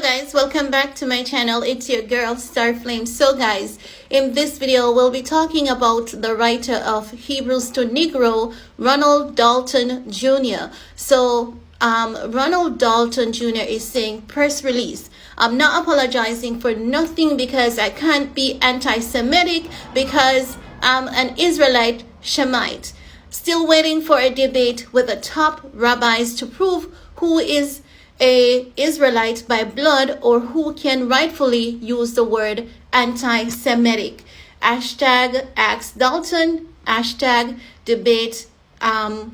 Hello guys, welcome back to my channel. It's your girl Starflame. So guys, in this video we'll be talking about the writer of Hebrews to Negro, Ronald Dalton Jr. So Ronald Dalton Jr. is saying press release, I'm not apologizing for nothing because I can't be anti-Semitic because I'm an Israelite Shemite. Still waiting for a debate with the top rabbis to prove who is a Israelite by blood or who can rightfully use the word anti-Semitic. Hashtag Ask Dalton, hashtag debate, hashtag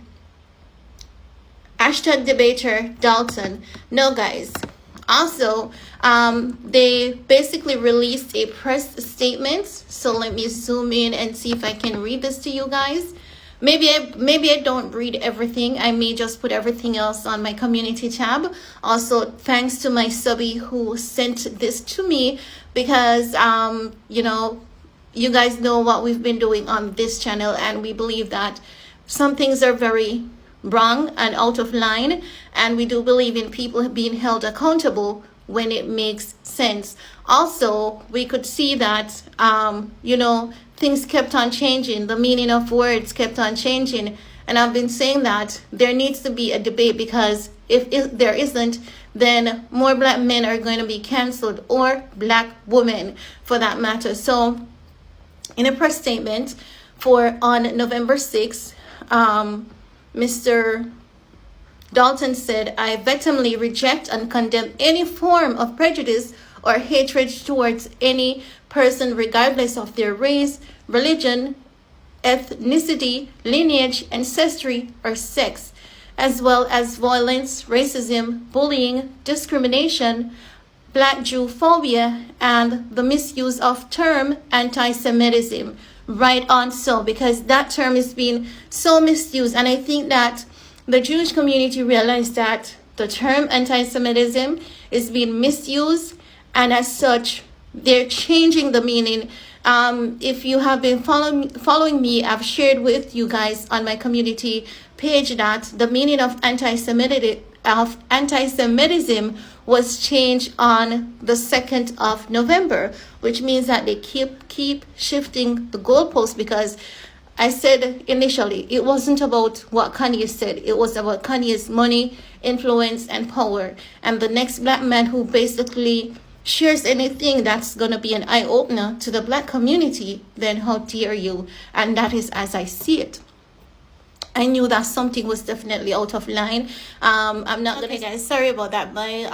debater Dalton. No guys. Also, they basically released a press statement. So let me zoom in and see if I can read this to you guys. Maybe I don't read everything. I may just put everything else on my community tab. Also, thanks to my subby who sent this to me because, you know, you guys know what we've been doing on this channel, and we believe that some things are very wrong and out of line, and we do believe in people being held accountable when it makes sense. Also, we could see that, you know, things kept on changing. The meaning of words kept on changing. And I've been saying that there needs to be a debate, because if there isn't, then more black men are going to be canceled, or black women for that matter. So in a press statement on November 6th, Mr. Dalton said, I vehemently reject and condemn any form of prejudice or hatred towards any person regardless of their race, religion, ethnicity, lineage, ancestry, or sex, as well as violence, racism, bullying, discrimination, Black Jew phobia, and the misuse of term anti-Semitism. Right on, so because that term is being so misused, and I think that the Jewish community realized that the term anti-Semitism is being misused, and as such, they're changing the meaning. If you have been following me, I've shared with you guys on my community page that the meaning of anti-Semitism was changed on the 2nd of November, which means that they keep shifting the goalposts, because I said initially it wasn't about what Kanye said. It was about Kanye's money, influence, and power. And the next black man who basically shares anything that's going to be an eye-opener to the black community, then how dare you? And that is as I see it. I knew that something was definitely out of line. I'm not gonna, guys, sorry about that. My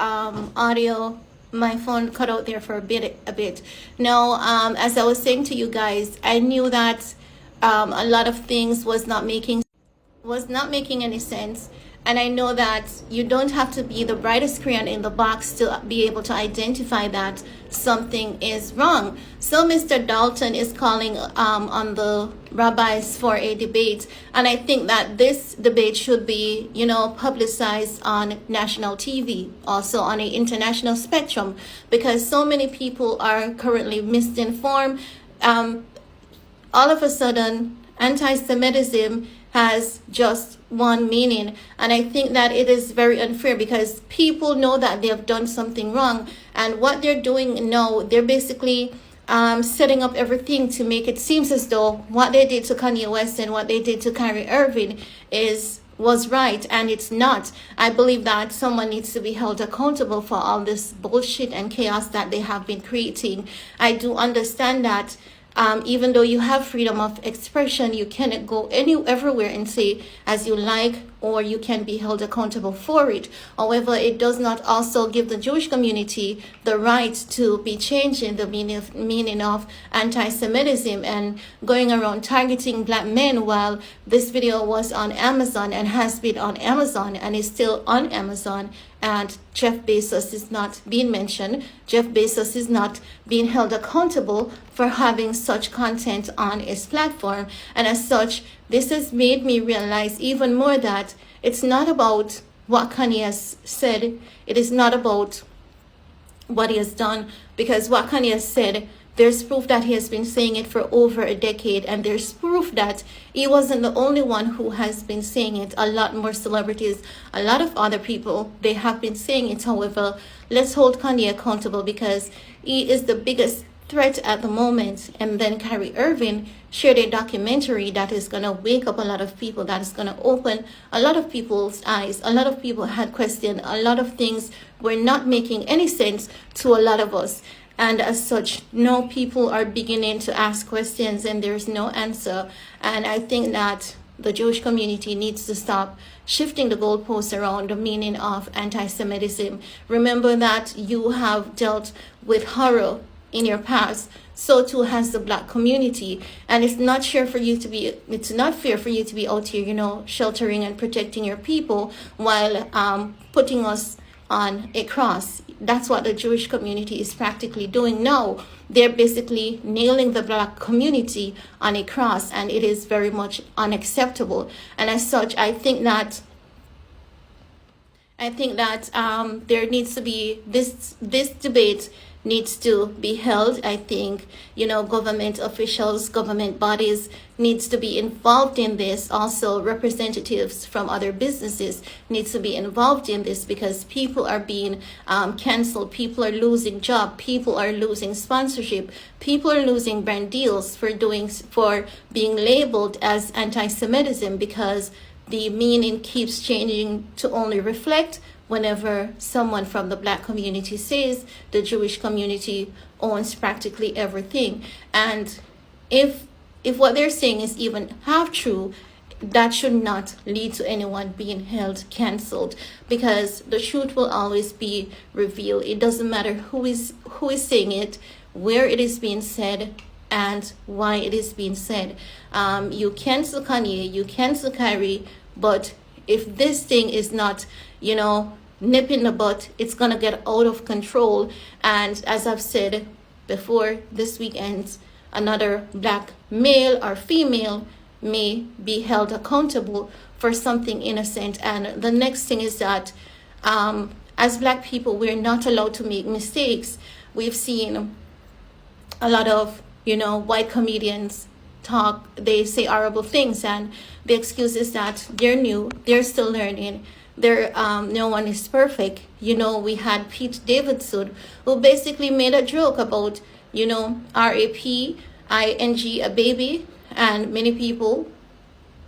audio, my phone cut out there for a bit. No, as I was saying to you guys, I knew that a lot of things was not making any sense. And I know that you don't have to be the brightest crayon in the box to be able to identify that something is wrong. So Mr. Dalton is calling on the rabbis for a debate. And I think that this debate should be, you know, publicized on national TV, also on an international spectrum, because so many people are currently misinformed. All of a sudden, anti-Semitism has just one meaning, and I think that it is very unfair, because people know that they have done something wrong, and what they're doing now, they're basically setting up everything to make it seem as though what they did to Kanye West and what they did to Kyrie Irving was right, and it's not. I believe that someone needs to be held accountable for all this bullshit and chaos that they have been creating. I do understand that even though you have freedom of expression, you cannot go everywhere and say as you like, or you can be held accountable for it. However, it does not also give the Jewish community the right to be changing the meaning of anti-Semitism and going around targeting black men, while this video was on Amazon and has been on Amazon and is still on Amazon, and Jeff Bezos is not being mentioned. Jeff Bezos is not being held accountable for having such content on his platform. And as such, this has made me realize even more that it's not about what Kanye has said. It is not about what he has done, because what Kanye has said There's proof that he has been saying it for over a decade, and there's proof that he wasn't the only one who has been saying it. A lot more celebrities, a lot of other people, they have been saying it. However, let's hold Kanye accountable, because he is the biggest threat at the moment. And then Kyrie Irving shared a documentary that is going to wake up a lot of people, that is going to open a lot of people's eyes. A lot of people had questioned, a lot of things were not making any sense to a lot of us. And as such, now people are beginning to ask questions and there's no answer. And I think that the Jewish community needs to stop shifting the goalposts around the meaning of anti-Semitism. Remember that you have dealt with horror in your past, so too has the black community. And it's not fair for you to be out here, sheltering and protecting your people while putting us on a cross. That's what the Jewish community is practically doing now. They're basically nailing the black community on a cross, and it is very much unacceptable. And as such, I think that there needs to be this debate needs to be held. I think, government officials, government bodies needs to be involved in this. Also, representatives from other businesses needs to be involved in this, because people are being canceled. People are losing jobs. People are losing sponsorship. People are losing brand deals for being labeled as anti-Semitism, because the meaning keeps changing to only reflect whenever someone from the black community says the Jewish community owns practically everything. And if what they're saying is even half true, that should not lead to anyone being held canceled, because the truth will always be revealed. It doesn't matter who is saying it, where it is being said, and why it is being said. You cancel Kanye, you cancel Kyrie, but if this thing is not, nip in the butt, it's gonna get out of control. And as I've said before, this weekend, another black male or female may be held accountable for something innocent. And the next thing is that as black people, we're not allowed to make mistakes. We've seen a lot of white comedians talk, they say horrible things, and the excuse is that they're new, they're still learning. No one is perfect. We had Pete Davidson, who basically made a joke about, RAPing a baby, and many people,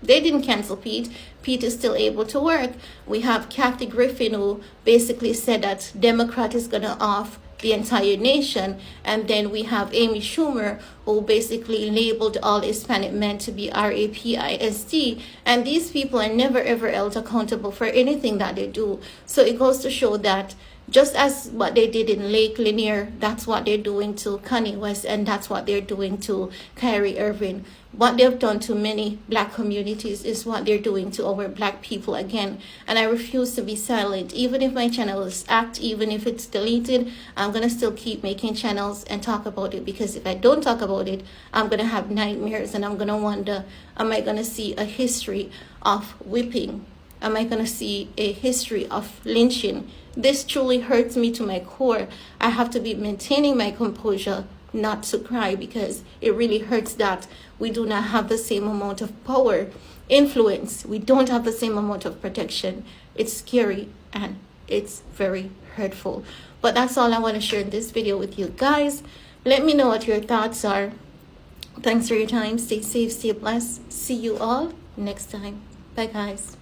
they didn't cancel Pete. Pete is still able to work. We have Kathy Griffin, who basically said that Democrat is gonna off the entire nation. And then we have Amy Schumer, who basically labeled all Hispanic men to be RAPIST. And these people are never ever held accountable for anything that they do. So it goes to show that just as what they did in Lake Lanier, that's what they're doing to Kanye West, and that's what they're doing to Kyrie Irving. What they've done to many black communities is what they're doing to our black people again. And I refuse to be silent. Even if my channel is hacked, even if it's deleted, I'm going to still keep making channels and talk about it. Because if I don't talk about it, I'm going to have nightmares, and I'm going to wonder, am I going to see a history of whipping? Am I going to see a history of lynching? This truly hurts me to my core. I have to be maintaining my composure not to cry, because it really hurts that we do not have the same amount of power, influence. We don't have the same amount of protection. It's scary and it's very hurtful. But that's all I want to share in this video with you guys. Let me know what your thoughts are. Thanks for your time. Stay safe, stay blessed. See you all next time. Bye, guys.